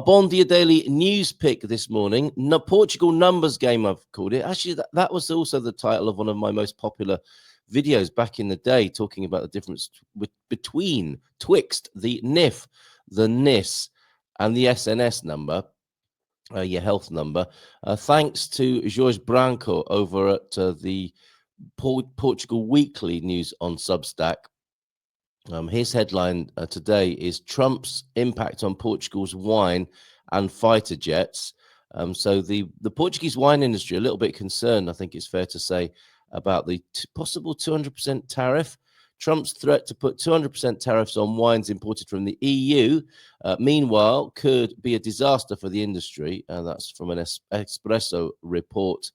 Bondia Daily News Pick this morning. Portugal numbers game, I've called it. Actually, that was also the title of one of my most popular videos back in the day, talking about the difference twixt the NIF, the NIS, and the SNS number, your health number. Thanks to Jorge Branco over at the Portugal Weekly News on Substack. His headline today is Trump's impact on Portugal's wine and fighter jets. So the Portuguese wine industry, a little bit concerned, I think it's fair to say, about the possible 200% tariff. Trump's threat to put 200% tariffs on wines imported from the EU, meanwhile, could be a disaster for the industry. That's from an Espresso report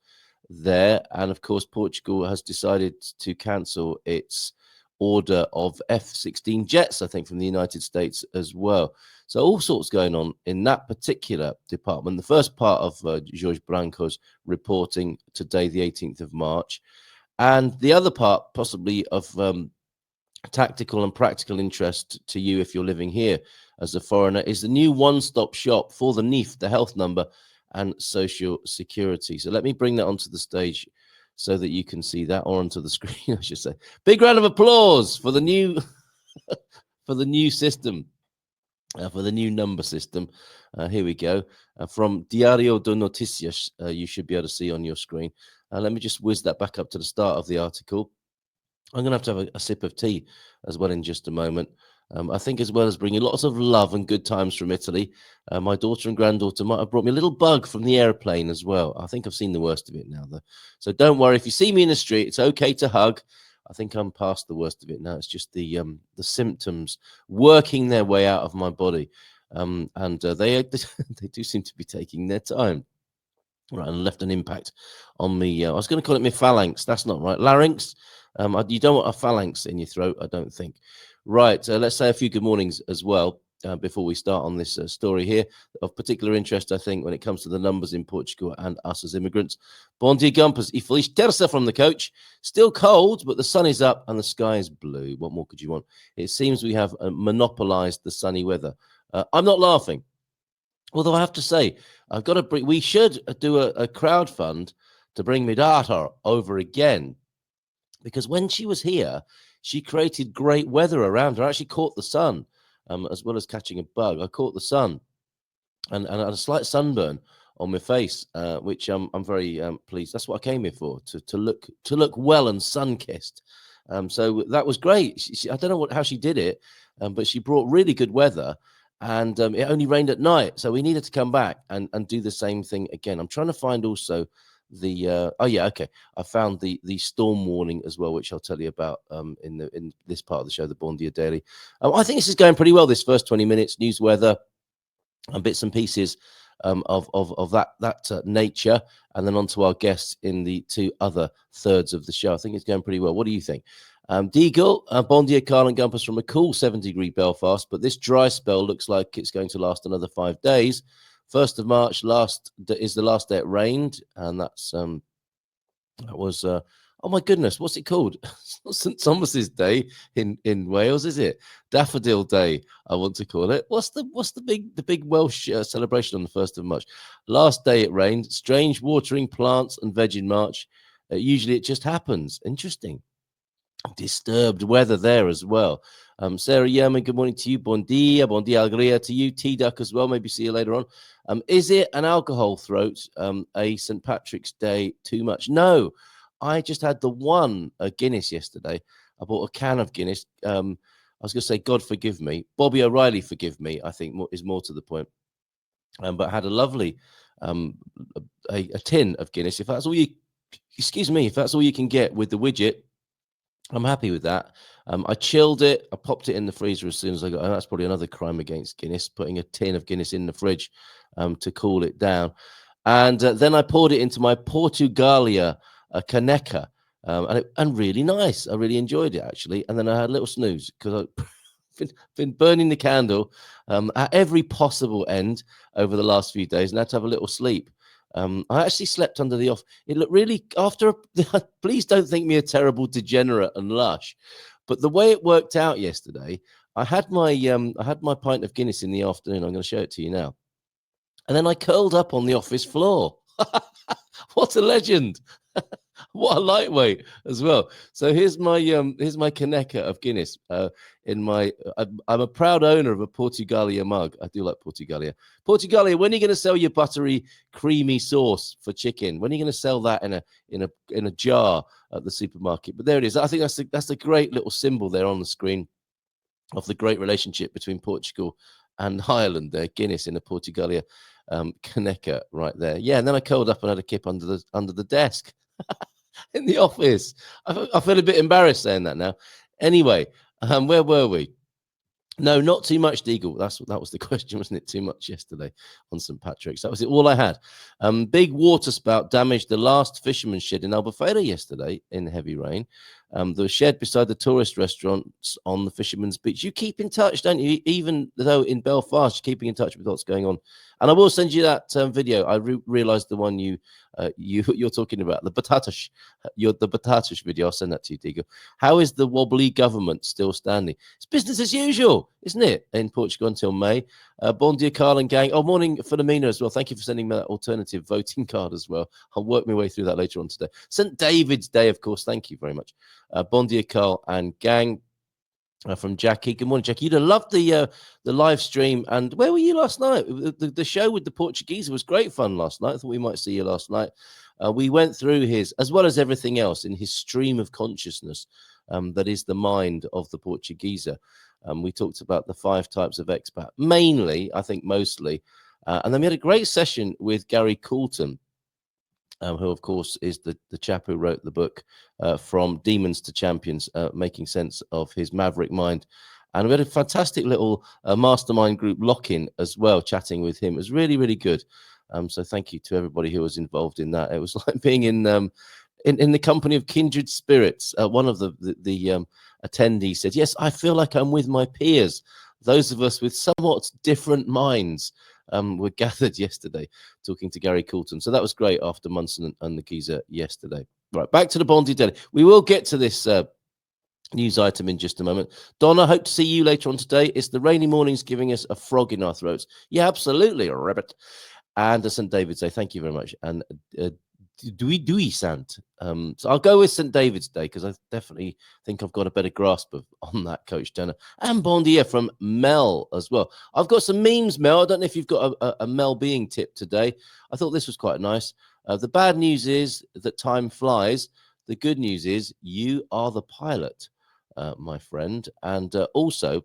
there. And of course, Portugal has decided to cancel its order of F-16 jets, I think, from the United States as well. So all sorts going on in that particular department. The first part of Jorge Branco's reporting today, the 18th of March, and the other part possibly of tactical and practical interest to you if you're living here as a foreigner is the new one-stop shop for the NIF, the health number, and social security. So let me bring that onto the stage so that you can see that, or onto the screen, I should say. Big round of applause for the new for the new system, for the new number system. Here we go. From Diario de Noticias, you should be able to see on your screen. Let me just whiz that back up to the start of the article. I'm going to have a sip of tea as well in just a moment. I think as well as bringing lots of love and good times from Italy, my daughter and granddaughter might have brought me a little bug from the airplane as well. I think I've seen the worst of it now, though. So don't worry. If you see me in the street, it's okay to hug. I think I'm past the worst of it now. It's just the symptoms working their way out of my body. And they do seem to be taking their time. Right, and left an impact on me. I was going to call it my phalanx. That's not right. Larynx. You don't want a phalanx in your throat, I don't think. Right, let's say a few good mornings as well before we start on this story here of particular interest, I think, when it comes to the numbers in Portugal and us as immigrants. Bom dia, Gumpers. E feliz terça from the coach. Still cold, but the sun is up and the sky is blue. What more could you want? It seems we have monopolized the sunny weather. I'm not laughing. Although I have to say, we should do a crowd fund to bring my daughter over again. Because when she was here, she created great weather around her. I actually caught the sun, as well as catching a bug. I caught the sun and I had a slight sunburn on my face, which I'm very pleased. That's what I came here for, to look well and sun-kissed. So that was great. I don't know how she did it, but she brought really good weather. And it only rained at night, so we needed to come back and do the same thing again. I'm trying to find also the I found the storm warning as well, which I'll tell you about in this part of the show, the Bom Dia Daily. I think this is going pretty well, this first 20 minutes, news, weather, and bits and pieces of that nature, and then on to our guests in the two other thirds of the show. I think it's going pretty well. What do you think? Deagle, Bom dia, Carl and Gumpers from a cool 70-degree Belfast, but this dry spell looks like it's going to last another 5 days. 1st of March is the last day it rained, and that was oh my goodness, what's it called? It's not St Thomas's Day in Wales, is it? Daffodil Day, I want to call it. What's the big Welsh celebration on the 1st of March? Last day it rained. Strange watering plants and veg in March. Usually it just happens. Interesting. Disturbed weather there as well. Sarah Yerman, good morning to you. Bon dia alegria to you. T-Duck as well. Maybe see you later on. Is it an alcohol throat, a St. Patrick's Day too much? No, I just had the one Guinness yesterday. I bought a can of Guinness. I was going to say, God forgive me. Bobby O'Reilly forgive me, I think is more to the point. But I had a lovely a tin of Guinness. If that's all you can get with the widget, I'm happy with that. I chilled it. I popped it in the freezer as soon as I got. That's probably another crime against Guinness, putting a tin of Guinness in the fridge to cool it down. And then I poured it into my Portugalia caneca, and really nice. I really enjoyed it, actually. And then I had a little snooze because I've been burning the candle at every possible end over the last few days, and had to have a little sleep. I actually slept under the off. It looked really please don't think me a terrible degenerate and lush, but the way it worked out yesterday, I had my pint of Guinness in the afternoon. I'm going to show it to you now. and then I curled up on the office floor. What a legend! What a lightweight as well. So here's my Caneca of Guinness. I'm a proud owner of a Portugalia mug. I do like Portugalia. Portugalia, when are you going to sell your buttery, creamy sauce for chicken? When are you going to sell that in a jar at the supermarket? But there it is. I think that's a great little symbol there on the screen of the great relationship between Portugal and Ireland there. Guinness in a Portugalia Caneca right there. Yeah, and then I curled up and had a kip under the desk in the office. I feel a bit embarrassed saying that now. Anyway, where were we? No, not too much, Deagle. That was the question, wasn't it? Too much yesterday on St. Patrick's. That was it. All I had. Big water spout damaged the last fisherman's shed in Albufeira yesterday in heavy rain. The shed beside the tourist restaurants on the Fisherman's Beach. You keep in touch, don't you? Even though in Belfast, you're keeping in touch with what's going on. And I will send you that video. I realized the one you're talking about, the batatas, the batatas video. I'll send that to you, Diego. How is the wobbly government still standing? It's business as usual, isn't it, in Portugal until May? Bon dia, Carl and gang. Oh, morning, Philomena as well. Thank you for sending me that alternative voting card as well. I'll work my way through that later on today. St. David's Day, of course. Thank you very much. Bon dia, Carl and gang. From Jackie. Good morning, Jackie. You'd have loved the live stream. And where were you last night? The show with the Portuguese was great fun last night. I thought we might see you last night. We went through his, as well as everything else, in his stream of consciousness that is the mind of the Portuguese. We talked about the 5 types of expat, mainly, I think mostly. And then we had a great session with Gary Coulton, who, of course, is the chap who wrote the book From Demons to Champions, making sense of his maverick mind. And we had a fantastic little mastermind group lock-in as well, chatting with him. It was really, really good. So thank you to everybody who was involved in that. It was like being in the company of kindred spirits. One of the attendees said, yes, I feel like I'm with my peers. Those of us with somewhat different minds were gathered yesterday talking to Gary Coulton. So that was great after Munson and the Giza yesterday. Right, back to the Bondi Daily. We will get to this news item in just a moment. Donna, hope to see you later on today. It's the rainy mornings giving us a frog in our throats. Yeah, absolutely, a rabbit. And St. David's Day, thank you very much. And Dewey Sant. So I'll go with St. David's Day because I definitely think I've got a better grasp on that, Coach Jenner. And Bon dia from Mel as well. I've got some memes, Mel. I don't know if you've got a Mel being tip today. I thought this was quite nice. The bad news is that time flies. The good news is you are the pilot, my friend. And also,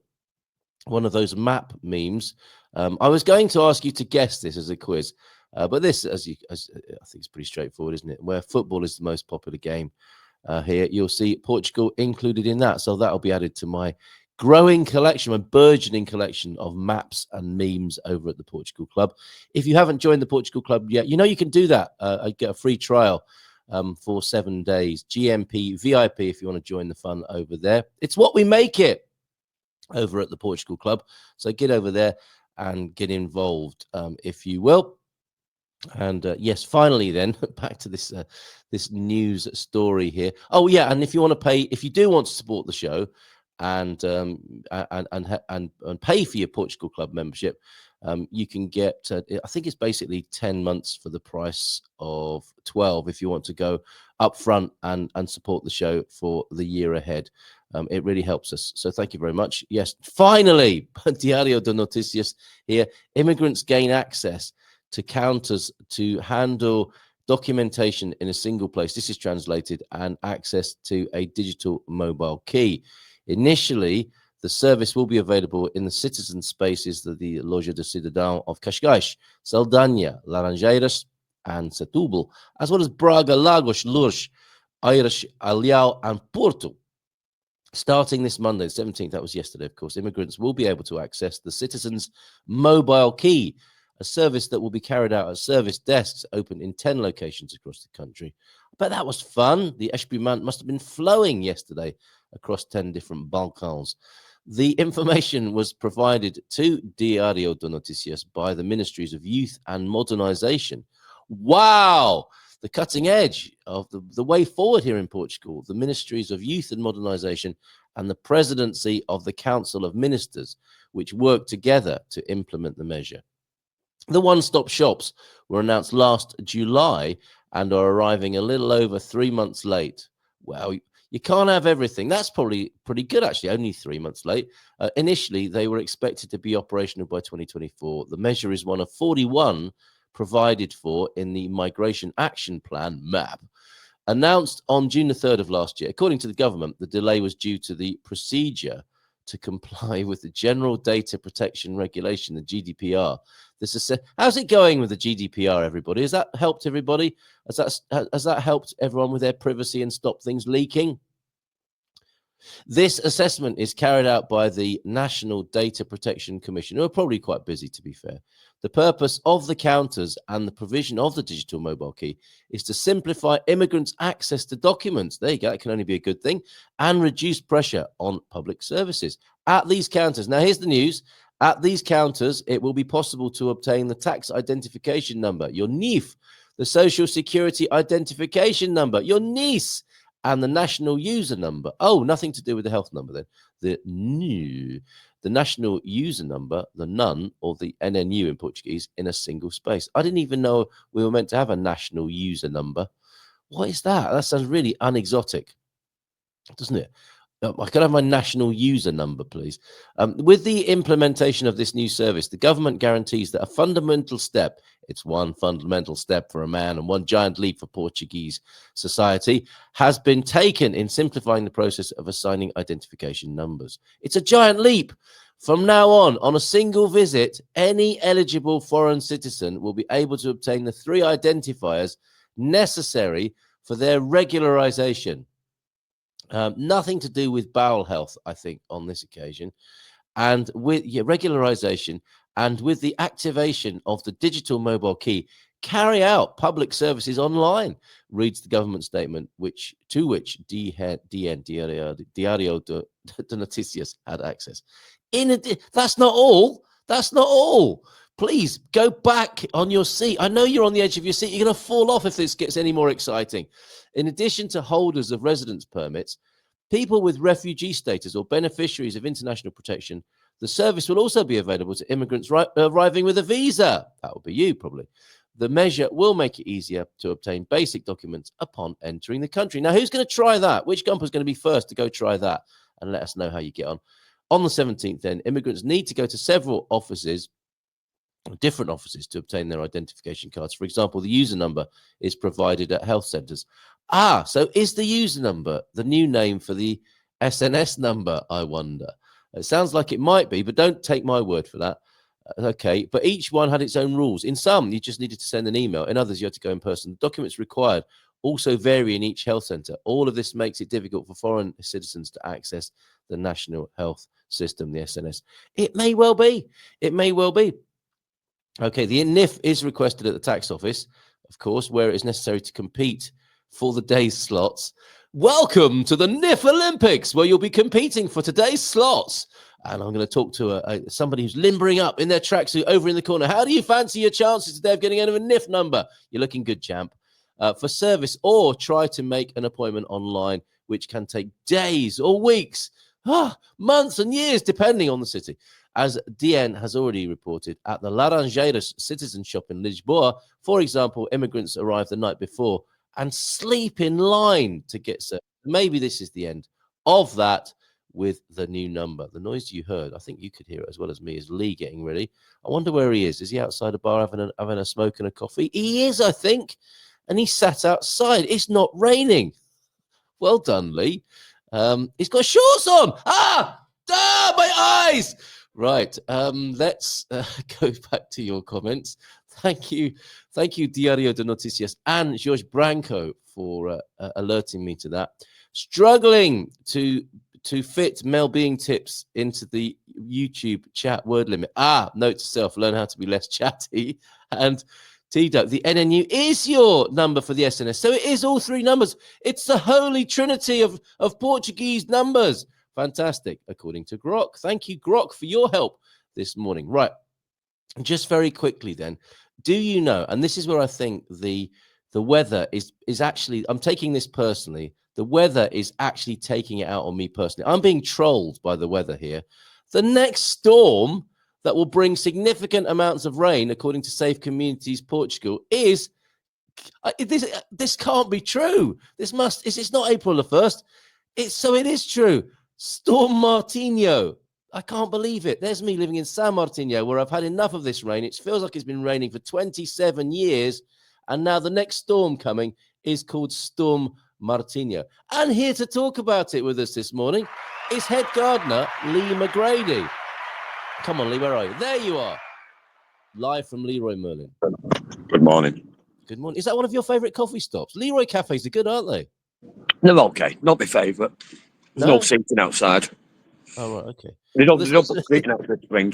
one of those map memes. I was going to ask you to guess this as a quiz. But this, I think it's pretty straightforward, isn't it? Where football is the most popular game here, you'll see Portugal included in that. So that'll be added to my growing collection, my burgeoning collection of maps and memes over at the Portugal Club. If you haven't joined the Portugal Club yet, you know you can do that. I get a free trial for 7 days. GMP VIP if you want to join the fun over there. It's what we make it over at the Portugal Club. So get over there and get involved, if you will. And yes, finally, then back to this this news story here. Oh yeah, and if you want to pay, if you do want to support the show, and pay for your Portugal Club membership, you can get. I think it's basically 10 months for the price of 12 if you want to go up front and support the show for the year ahead. It really helps us. So thank you very much. Yes, finally, Diario de Noticias here. Immigrants gain access to counters to handle documentation in a single place. This is translated, and access to a digital mobile key. Initially, the service will be available in the citizen spaces of the Loja de Cidadão of Cascais, Saldanha, Laranjeiras, and Setúbal, as well as Braga, Lagos, Lourdes, Eiras, Alhau, and Porto. Starting this Monday, the 17th, that was yesterday, of course, immigrants will be able to access the citizen's mobile key, a service that will be carried out at service desks open in 10 locations across the country. But that was fun. The Espumant must have been flowing yesterday across 10 different Balkans. The information was provided to Diario de Noticias by the Ministries of Youth and Modernization. Wow! The cutting edge of the way forward here in Portugal, the Ministries of Youth and Modernization and the Presidency of the Council of Ministers, which work together to implement the measure. The one-stop shops were announced last July and are arriving a little over 3 months late. Well, you can't have everything. That's probably pretty good, actually, only 3 months late. Initially, they were expected to be operational by 2024. The measure is one of 41 provided for in the Migration Action Plan, MAP, announced on June the 3rd of last year. According to the government, the delay was due to the procedure to comply with the General Data Protection Regulation, the GDPR. How's it going with the GDPR, everybody? Has that helped everybody? Has that helped everyone with their privacy and stop things leaking? This assessment is carried out by the National Data Protection Commission, who are probably quite busy, to be fair. The purpose of the counters and the provision of the digital mobile key is to simplify immigrants' access to documents. There you go. That can only be a good thing. And reduce pressure on public services. At these counters, now here's the news. At these counters, it will be possible to obtain the tax identification number, your NIF, the social security identification number, your NIS, and the national user number. Oh, nothing to do with the health number then. The national user number, the NUN, or the NNU in Portuguese, in a single space. I didn't even know we were meant to have a national user number. What is that? That sounds really unexotic, doesn't it? I could have my national user number, please. With the implementation of this new service, the government guarantees that a fundamental step, it's one fundamental step for a man and one giant leap for Portuguese society, has been taken in simplifying the process of assigning identification numbers. It's a giant leap. From now on a single visit, any eligible foreign citizen will be able to obtain the 3 identifiers necessary for their regularization. Nothing to do with bowel health, I think, on this occasion. And with regularization and with the activation of the digital mobile key, carry out public services online, reads the government statement, to which Diario de Noticias had access. That's not all. That's not all. Please go back on your seat. I know you're on the edge of your seat. You're going to fall off if this gets any more exciting. In addition to holders of residence permits, people with refugee status or beneficiaries of international protection, the service will also be available to immigrants arriving with a visa. That will be you, probably. The measure will make it easier to obtain basic documents upon entering the country. Now, who's going to try that? Which Gumper is going to be first to go try that? And let us know how you get on. On the 17th, then, immigrants need to go to several offices, different offices, to obtain their identification cards. For example, the user number is provided at health centres. So is the user number the new name for the SNS number, I wonder? It sounds like it might be, but don't take my word for that. Okay, but each one had its own rules. In some, you just needed to send an email. In others, you had to go in person. The documents required also vary in each health centre. All of this makes it difficult for foreign citizens to access the National Health System, the SNS. It may well be. It may well be. Okay, the NIF is requested at the tax office, of course, where it is necessary to compete for the day's slots. Welcome to the NIF Olympics, where you'll be competing for today's slots. And I'm going to talk to somebody who's limbering up in their tracksuit over in the corner. How do you fancy your chances today of getting out of a NIF number? You're looking good, champ. For service, or try to make an appointment online, which can take days or weeks, months and years, depending on the city. As DN has already reported, at the Laranjeiras citizen shop in Lisboa, for example, immigrants arrive the night before and sleep in line to get served. Maybe this is the end of that with the new number. The noise you heard, I think you could hear it as well as me, is Lee getting ready. I wonder where he is. Is he outside a bar having a smoke and a coffee? He is, I think. And he sat outside. It's not raining. Well done, Lee. He's got shorts on. My eyes. Right. Let's go back to your comments. Thank you, Diario de Noticias and Jorge Branco for alerting me to that. Struggling to fit Mel Being tips into the YouTube chat word limit. Note to self: learn how to be less chatty. And T-Duck, the NNU is your number for the SNS. So it is all 3 numbers. It's the holy trinity of Portuguese numbers. Fantastic, according to Grok. Thank you, Grok, for your help this morning. Right. Just very quickly then, do you know, and this is where I think the weather is actually, I'm taking this personally, the weather is actually taking it out on me personally. I'm being trolled by the weather here. The next storm that will bring significant amounts of rain, according to Safe Communities Portugal, is this can't be true. It's not April the 1st. It is true. Storm Martinho. I can't believe it. There's me living in San Martino, where I've had enough of this rain. It feels like it's been raining for 27 years. And now the next storm coming is called Storm Martinho. And here to talk about it with us this morning is head gardener Lee McGrady. Come on, Lee, where are you? There you are. Live from Leroy Merlin. Good morning. Good morning. Is that one of your favourite coffee stops? Leroy cafes are good, aren't they? They're okay. Not my favourite. There's no seating outside. Oh, right, okay. They don't put seating out for the spring.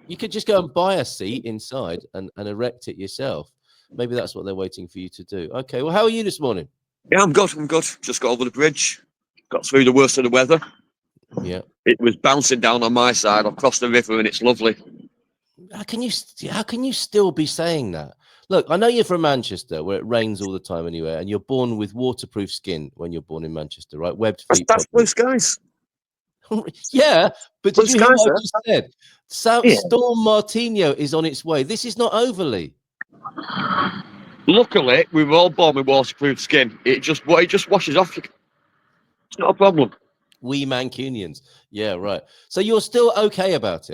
You could just go and buy a seat inside and erect it yourself. Maybe that's what they're waiting for you to do. Okay, well, how are you this morning? Yeah, I'm good. Just got over the bridge. Got through the worst of the weather. Yeah. It was bouncing down on my side. I've crossed the river and it's lovely. How can you still be saying that? Look, I know you're from Manchester, where it rains all the time anyway, and you're born with waterproof skin when you're born in Manchester, right? Webbed feet. That's blue skies. Yeah, but did you hear what I just said? Storm Martinho is on its way. This is not overly. Luckily, we were all born with waterproof skin. It just washes off. It's not a problem. We Mancunians. Yeah, right. So you're still okay about it?